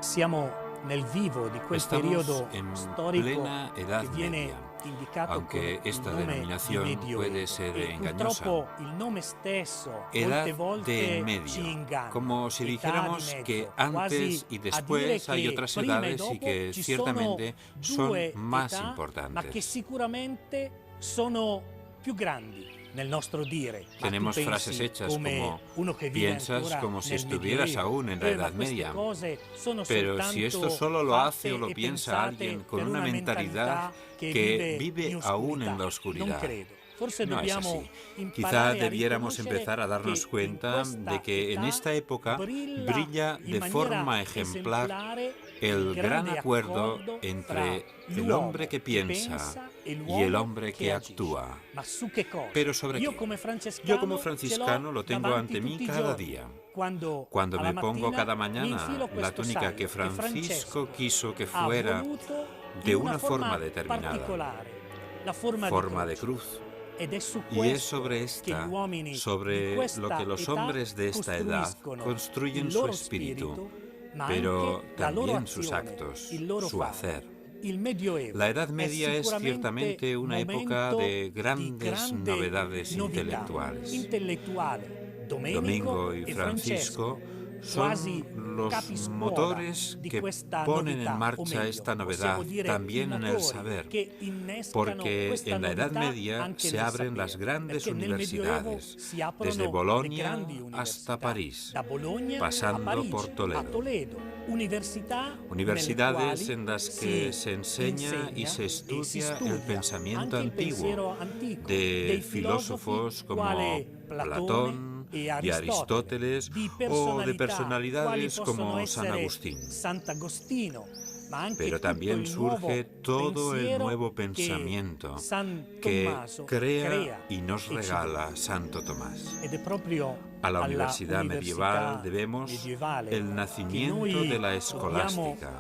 Siamo nel vivo di quel Estamos periodo en storico plena Edad che viene Media, indicato aunque con il esta nome denominación di Medioevo. puede ser E engañosa. purtroppo il nome stesso Edad molte volte de medio, ci inganna. como si Età dijéramos di mezzo, que quasi antes y a dire después hay che otras prima e edades y dopo que ci ciertamente sono son due más età, ma che importantes. sicuramente sono più grandi nel nostro dire. Ma Tenemos tu frases pensi hechas come como uno che vive piensas ancora como si nel estuvieras Medioevo. aún en la Ma Edad queste Media. cose sono Pero si esto soltanto solo lo hace o fatte lo e piensa pensate alguien con per una mentalidad que vive in aún en la Non oscuridad. credo. Forse No es dobbiamo así. imparare Quizá a debiéramos riconoscere empezar a darnos che in cuenta questa de que en età esta época brilla in de maniera forma ejemplar esemplare el gran grande acuerdo accordo entre fra el hombre que l'uomo piensa e y el l'uomo hombre che que agisce. actúa. Ma su che cosa? ¿Pero sobre Yo qué? como Yo como franciscano lo tengo ante mí cada día. Cuando me pongo cada mañana la túnica que Francesco quiso que fuera de una forma determinada, forma de cruz. Y es sobre esta, sobre lo que los hombres de esta edad construyen su espíritu, pero también sus actos, su hacer. La Edad Media es ciertamente una época de grandes novedades intelectuales. Domingo y Francisco son los motores que ponen en marcha esta novedad también en el saber, porque en la Edad Media se abren las grandes universidades, desde Bolonia hasta París, pasando por Toledo. Universidades en las que se enseña y se estudia el pensamiento antiguo de filósofos como Platón y Aristóteles, o de personalidades como San Agustín. Pero también surge todo el nuevo pensamiento que crea y nos regala Santo Tomás. A la universidad medieval debemos el nacimiento de la escolástica,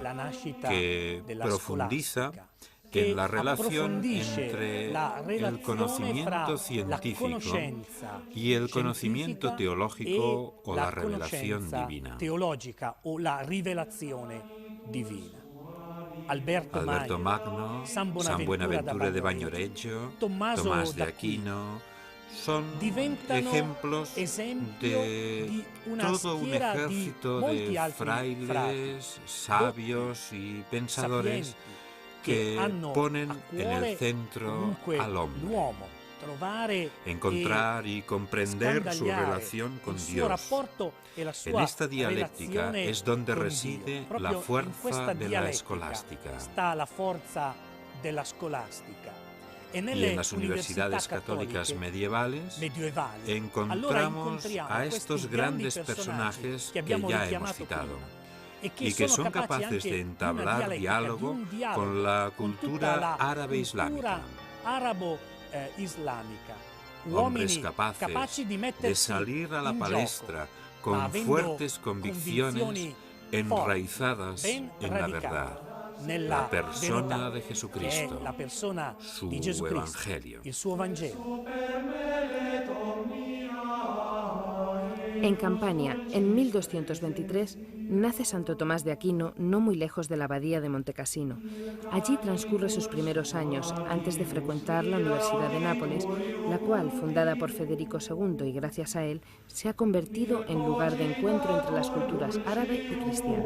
que profundiza en la relación entre el conocimiento científico y el conocimiento teológico o la revelación divina. Alberto Magno, San Buenaventura de Bagnoregio, Tomás de Aquino, son ejemplos de todo un ejército de frailes, sabios y pensadores que ponen en el centro al hombre, encontrar y comprender su relación con Dios. En esta dialéctica es donde reside la fuerza de la escolástica. Y en las universidades católicas medievales encontramos a estos grandes personajes que ya hemos citado, y que son capaces de entablar diálogo con la cultura árabe-islámica. Hombres capaces de salir a la palestra con fuertes convicciones enraizadas en la verdad, la persona de Jesucristo, su Evangelio. En Campania, en 1223, nace Santo Tomás de Aquino, no muy lejos de la abadía de Montecassino. Allí transcurre sus primeros años, antes de frecuentar la Universidad de Nápoles, la cual, fundada por Federico II y gracias a él, se ha convertido en lugar de encuentro entre las culturas árabe y cristiana.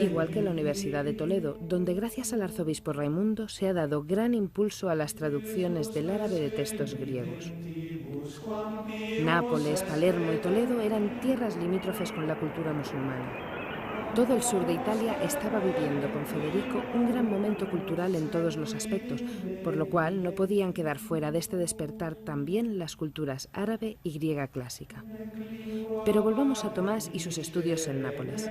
Igual que la Universidad de Toledo, donde gracias al arzobispo Raimundo se ha dado gran impulso a las traducciones del árabe de textos griegos. Nápoles, Palermo y Toledo eran tierras limítrofes con la cultura musulmana. Todo el sur de Italia estaba viviendo con Federico un gran momento cultural en todos los aspectos, por lo cual no podían quedar fuera de este despertar también las culturas árabe y griega clásica. Pero volvamos a Tomás y sus estudios en Nápoles.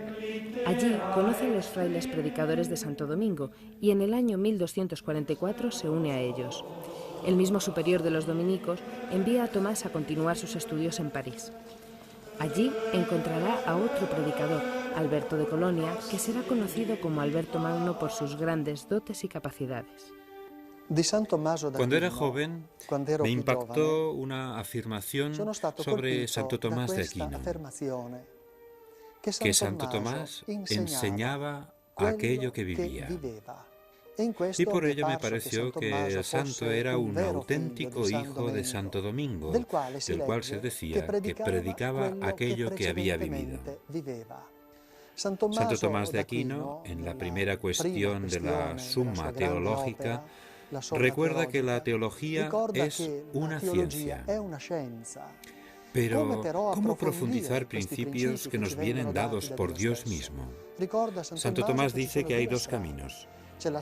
Allí conoce a los frailes predicadores de Santo Domingo y en el año 1244 se une a ellos. El mismo superior de los dominicos envía a Tomás a continuar sus estudios en París. Allí encontrará a otro predicador, Alberto de Colonia, que será conocido como Alberto Magno por sus grandes dotes y capacidades. Cuando era joven, me impactó una afirmación sobre Santo Tomás de Aquino, que Santo Tomás enseñaba aquello que vivía. Y por ello me pareció que el santo era un auténtico hijo de Santo Domingo, del cual se decía que predicaba aquello que había vivido. Santo Tomás de Aquino, en la primera cuestión de la Summa Teológica, recuerda que la teología es una ciencia. Pero, ¿cómo profundizar principios que nos vienen dados por Dios mismo? Santo Tomás dice que hay dos caminos.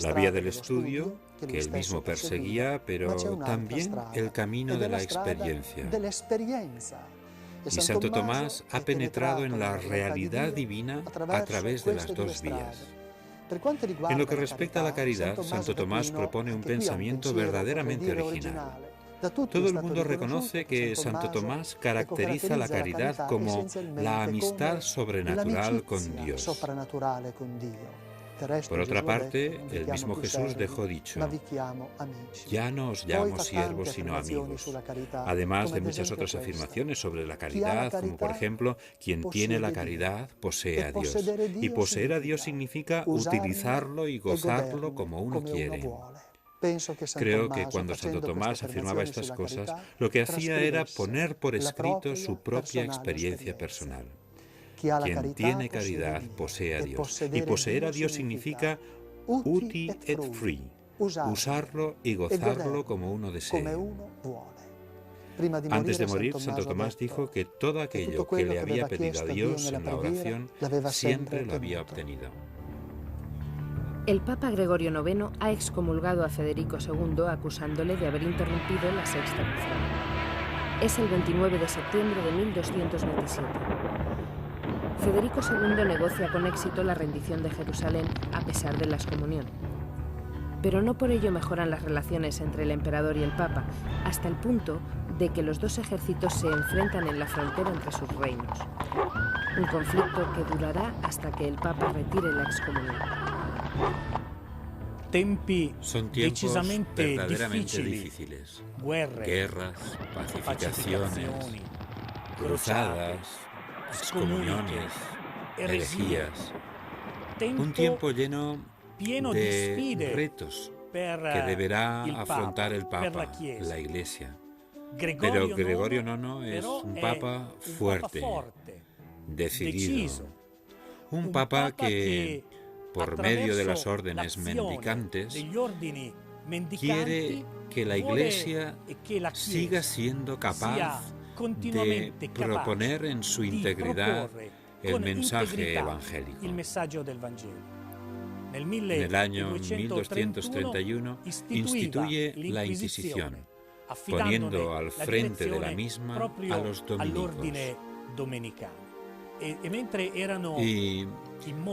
La vía del estudio, que él mismo perseguía, pero también el camino de la experiencia. Y Santo Tomás ha penetrado en la realidad divina a través de las dos vías. En lo que respecta a la caridad, Santo Tomás propone un pensamiento verdaderamente original. Todo el mundo reconoce que Santo Tomás caracteriza la caridad como la amistad sobrenatural con Dios. Por otra parte, el mismo Jesús dejó dicho: ya no os llamo siervos sino amigos. Además de muchas otras afirmaciones sobre la caridad, como por ejemplo, quien tiene la caridad posee a Dios. Y poseer a Dios significa utilizarlo y gozarlo como uno quiere. Creo que cuando Santo Tomás afirmaba estas cosas, lo que hacía era poner por escrito su propia experiencia personal. Quien tiene caridad posee a Dios. Y poseer a Dios significa uti et frui, usarlo y gozarlo como uno desee. Antes de morir, Santo Tomás dijo que todo aquello que le había pedido a Dios en la oración siempre lo había obtenido. El Papa Gregorio IX ha excomulgado a Federico II acusándole de haber interrumpido la sexta unción. Es el 29 de septiembre de 1227. Federico II negocia con éxito la rendición de Jerusalén a pesar de la excomunión. Pero no por ello mejoran las relaciones entre el emperador y el Papa, hasta el punto de que los dos ejércitos se enfrentan en la frontera entre sus reinos. Un conflicto que durará hasta que el Papa retire la excomunión. Son tiempos verdaderamente difíciles. Guerras, pacificaciones, cruzadas, excomuniones, herejías. Un tiempo lleno de retos que deberá afrontar el Papa, la Iglesia. Pero Gregorio IX es un Papa fuerte, decidido. Un Papa que, por medio de las órdenes mendicantes, quiere que la Iglesia siga siendo capaz de proponer en su integridad el mensaje evangélico. En el año 1231 instituye la Inquisición, poniendo al frente de la misma a los dominicos. Y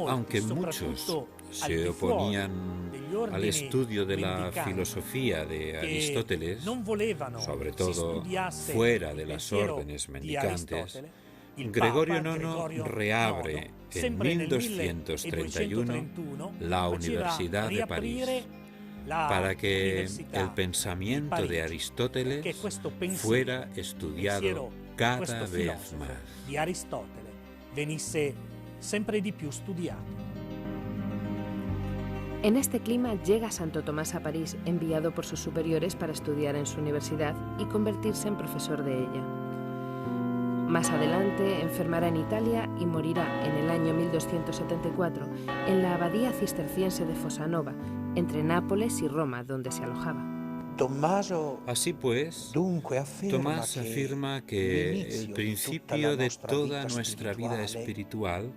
aunque muchos se oponían al estudio de la filosofía de Aristóteles, sobre todo fuera de las órdenes mendicantes, Gregorio IX reabre en 1231 la Universidad de París para que el pensamiento de Aristóteles fuera estudiado cada vez más. En este clima llega Santo Tomás a París, enviado por sus superiores para estudiar en su universidad y convertirse en profesor de ella. Más adelante enfermará en Italia y morirá en el año 1274 en la abadía cisterciense de Fossanova, entre Nápoles y Roma, donde se alojaba. Así pues, Tomás afirma que el principio de toda nuestra vida espiritual,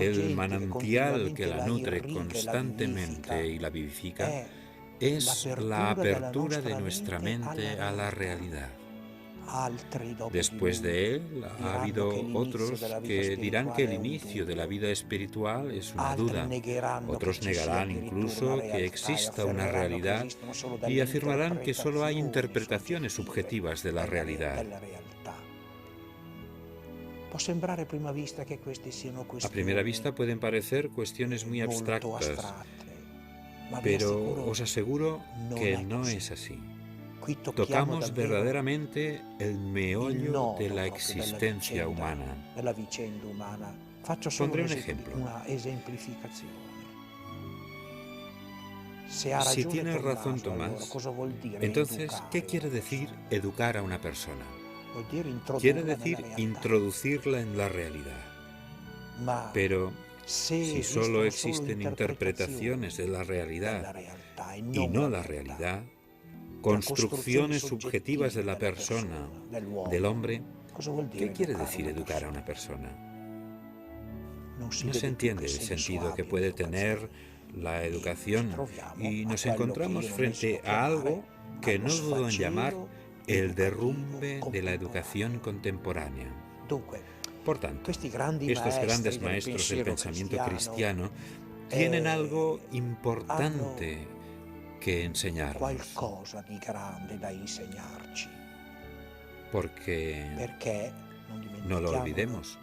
el manantial que la nutre constantemente y la vivifica, es la apertura de nuestra mente a la realidad. Después de él, ha habido otros que dirán que el inicio de la vida espiritual es una duda. Otros negarán incluso que exista una realidad y afirmarán que solo hay interpretaciones subjetivas de la realidad. A primera vista pueden parecer cuestiones muy abstractas, pero os aseguro que no es así. Tocamos verdaderamente el meollo de la existencia humana. Pondré un ejemplo. Si tiene razón Tomás, entonces, ¿qué quiere decir educar a una persona? Quiere decir introducirla en la realidad. Pero si solo existen interpretaciones de la realidad y no la realidad, construcciones subjetivas de la persona, del hombre, ¿qué quiere decir educar a una persona? No se entiende el sentido que puede tener la educación y nos encontramos frente a algo que no dudo en llamar el derrumbe de la educación contemporánea. Por tanto, estos grandes maestros del pensamiento cristiano tienen algo importante que enseñarnos. Porque, no lo olvidemos,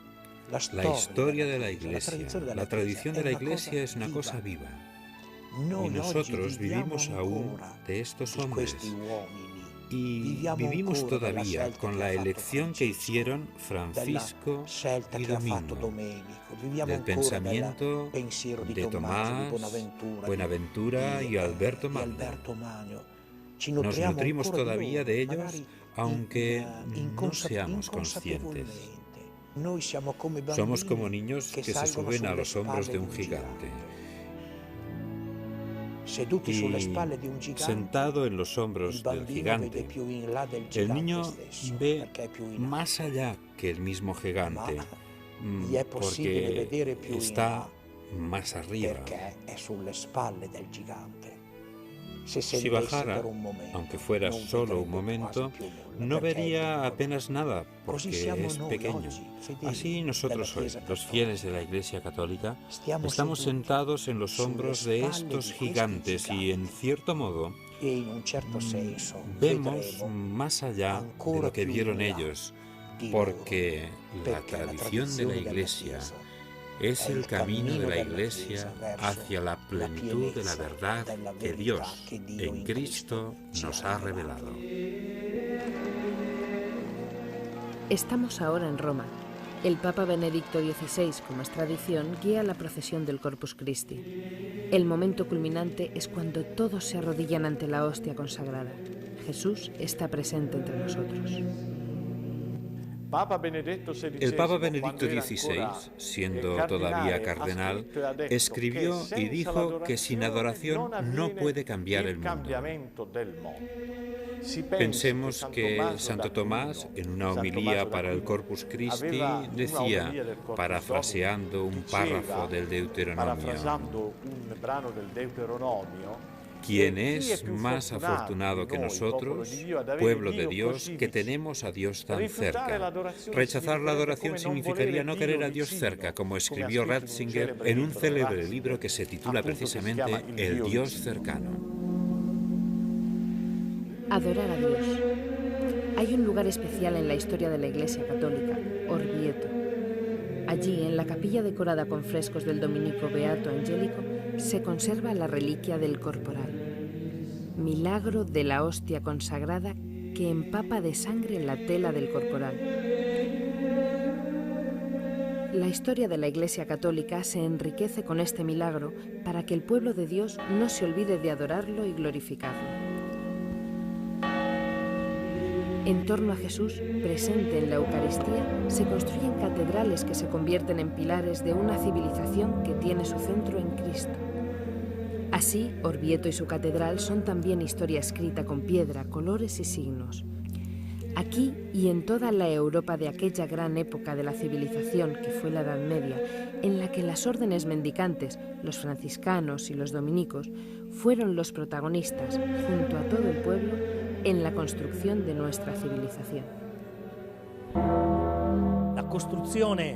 la historia de la Iglesia, la tradición de la Iglesia es una cosa viva. Y nosotros vivimos aún de estos hombres. Y vivimos todavía con la elección que hicieron Francisco y Domingo, del pensamiento de Tomás, Buenaventura y Alberto Magno. Nos nutrimos todavía de ellos, aunque no seamos conscientes. Somos como niños que se suben a los hombros de un gigante. Y sentado en los hombros del gigante, el niño ve más allá que el mismo gigante, porque está más arriba. Si bajara, aunque fuera solo un momento, no vería apenas nada, porque es pequeño. Así nosotros hoy, los fieles de la Iglesia Católica, estamos sentados en los hombros de estos gigantes y, en cierto modo, vemos más allá de lo que vieron ellos, porque la tradición de la Iglesia es el camino de la Iglesia hacia la plenitud de la verdad que Dios en Cristo nos ha revelado. Estamos ahora en Roma. El Papa Benedicto XVI, como es tradición, guía la procesión del Corpus Christi. El momento culminante es cuando todos se arrodillan ante la hostia consagrada. Jesús está presente entre nosotros. El Papa Benedicto XVI, siendo todavía cardenal, escribió y dijo que sin adoración no puede cambiar el mundo. Pensemos que Santo Tomás, en una homilía para el Corpus Christi, decía, parafraseando un párrafo del Deuteronomio: ¿quién es más afortunado que nosotros, pueblo de Dios, que tenemos a Dios tan cerca? Rechazar la adoración significaría no querer a Dios cerca, como escribió Ratzinger en un célebre libro que se titula precisamente El Dios cercano. Adorar a Dios. Hay un lugar especial en la historia de la Iglesia Católica, Orvieto. Allí, en la capilla decorada con frescos del dominico Beato Angelico, se conserva la reliquia del corporal, milagro de la hostia consagrada que empapa de sangre la tela del corporal. La historia de la Iglesia Católica se enriquece con este milagro para que el pueblo de Dios no se olvide de adorarlo y glorificarlo. En torno a Jesús, presente en la Eucaristía, se construyen catedrales que se convierten en pilares de una civilización que tiene su centro en Cristo. Así, Orvieto y su catedral son también historia escrita con piedra, colores y signos. Aquí y en toda la Europa de aquella gran época de la civilización que fue la Edad Media, en la que las órdenes mendicantes, los franciscanos y los dominicos, fueron los protagonistas, junto a todo el pueblo, en la construcción de nuestra civilización. La construcción de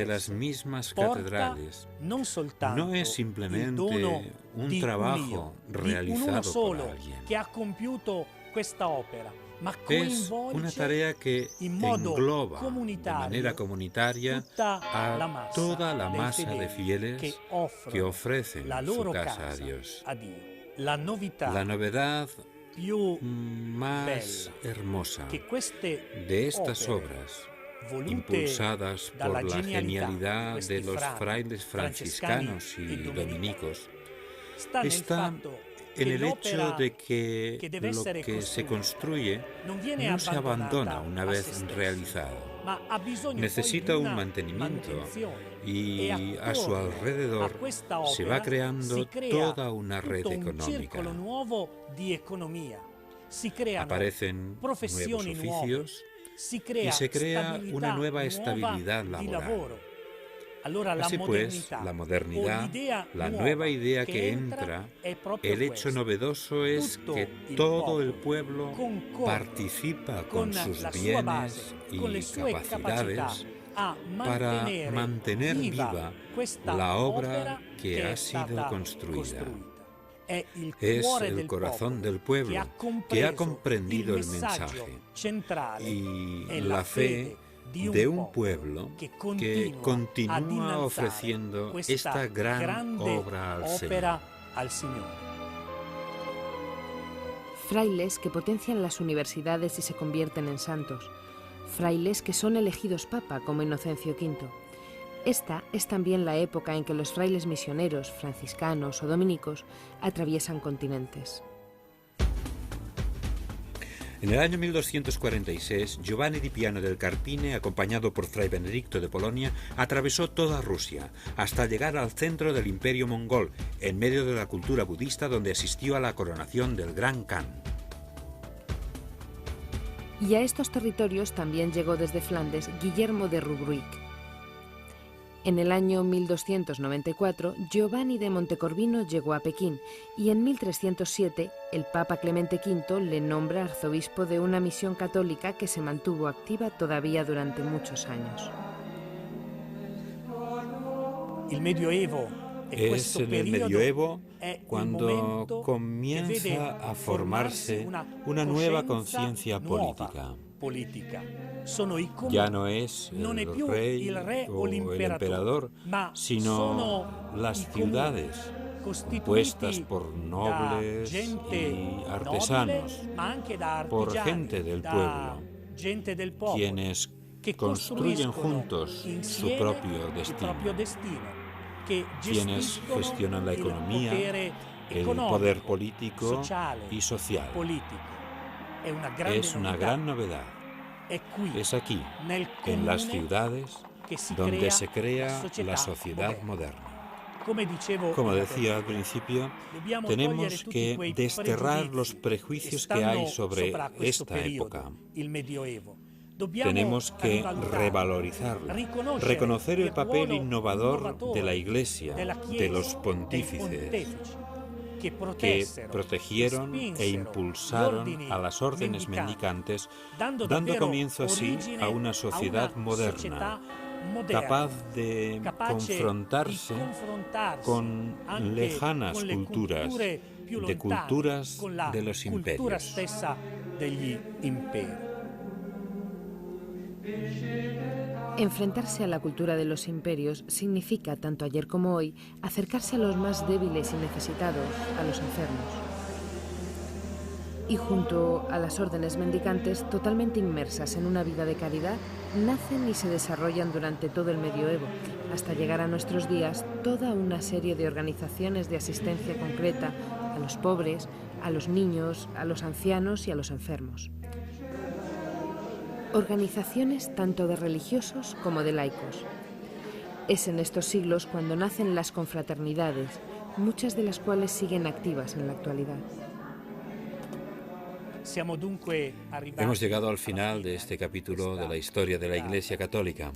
las mismas catedrales no es simplemente un trabajo realizado por alguien. Es una tarea que engloba de manera comunitaria a toda la masa de fieles que ofrecen su casa a Dios. La novedad más hermosa de estas obras impulsadas por la genialidad de los frailes franciscanos y dominicos, está en el hecho de que lo que se construye no se abandona una vez realizado. Necesita un mantenimiento y a su alrededor se va creando toda una red económica. Aparecen nuevos oficios y se crea una nueva estabilidad laboral. Así pues, la modernidad, la nueva idea que entra, el hecho novedoso es que todo el pueblo participa con sus bienes y capacidades para mantener viva la obra que ha sido construida. Es el corazón del pueblo que ha comprendido el mensaje y la fe de un pueblo que continúa ofreciendo esta gran obra al Señor. Frailes que potencian las universidades y se convierten en santos. Frailes que son elegidos papa como Inocencio V. Esta es también la época en que los frailes misioneros, franciscanos o dominicos atraviesan continentes. En el año 1246, Giovanni di Piano del Carpine, acompañado por Fray Benedicto de Polonia, atravesó toda Rusia, hasta llegar al centro del Imperio mongol, en medio de la cultura budista donde asistió a la coronación del Gran Khan. Y a estos territorios también llegó desde Flandes Guillermo de Rubruic. En el año 1294, Giovanni de Montecorvino llegó a Pekín y en 1307 el Papa Clemente V le nombra arzobispo de una misión católica que se mantuvo activa todavía durante muchos años. Es en el medioevo cuando comienza a formarse una nueva conciencia política. Ya no es el rey o el emperador, sino las ciudades compuestas por nobles y artesanos, por gente del pueblo, quienes construyen juntos su propio destino, quienes gestionan la economía, el poder político y social. Es una gran novedad. Es aquí, en las ciudades, donde se crea la sociedad moderna. Como decía al principio, tenemos que desterrar los prejuicios que hay sobre esta época. Tenemos que revalorizarla, reconocer el papel innovador de la Iglesia, de los pontífices, que protegieron e impulsaron a las órdenes mendicantes, dando comienzo así a una sociedad moderna, capaz de confrontarse con lejanas culturas, de culturas de los imperios. Enfrentarse a la cultura de los imperios significa, tanto ayer como hoy, acercarse a los más débiles y necesitados, a los enfermos. Y junto a las órdenes mendicantes, totalmente inmersas en una vida de caridad, nacen y se desarrollan durante todo el medioevo, hasta llegar a nuestros días toda una serie de organizaciones de asistencia concreta a los pobres, a los niños, a los ancianos y a los enfermos. Organizaciones tanto de religiosos como de laicos. Es en estos siglos cuando nacen las confraternidades, muchas de las cuales siguen activas en la actualidad. Hemos llegado al final de este capítulo de la historia de la Iglesia Católica.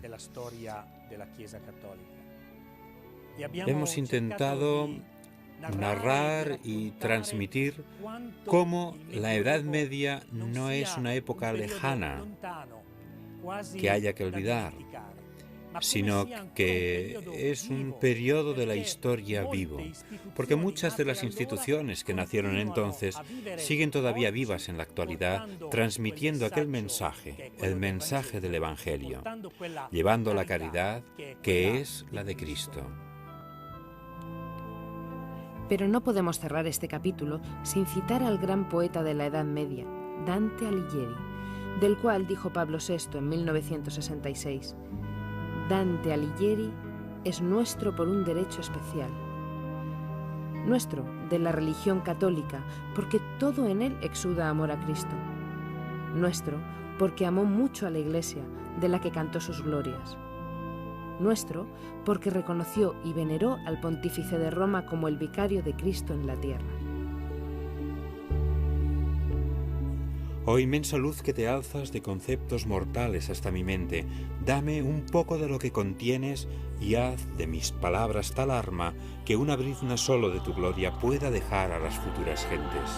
Hemos intentado narrar y transmitir cómo la Edad Media no es una época lejana que haya que olvidar, sino que es un periodo de la historia vivo, porque muchas de las instituciones que nacieron entonces siguen todavía vivas en la actualidad, transmitiendo aquel mensaje, el mensaje del Evangelio, llevando la caridad que es la de Cristo. Pero no podemos cerrar este capítulo sin citar al gran poeta de la Edad Media, Dante Alighieri, del cual dijo Pablo VI en 1966: Dante Alighieri es nuestro por un derecho especial. Nuestro, de la religión católica, porque todo en él exuda amor a Cristo. Nuestro, porque amó mucho a la Iglesia, de la que cantó sus glorias. Nuestro, porque reconoció y veneró al pontífice de Roma como el vicario de Cristo en la tierra. Oh inmensa luz que te alzas de conceptos mortales hasta mi mente, dame un poco de lo que contienes y haz de mis palabras tal arma que una brizna solo de tu gloria pueda dejar a las futuras gentes.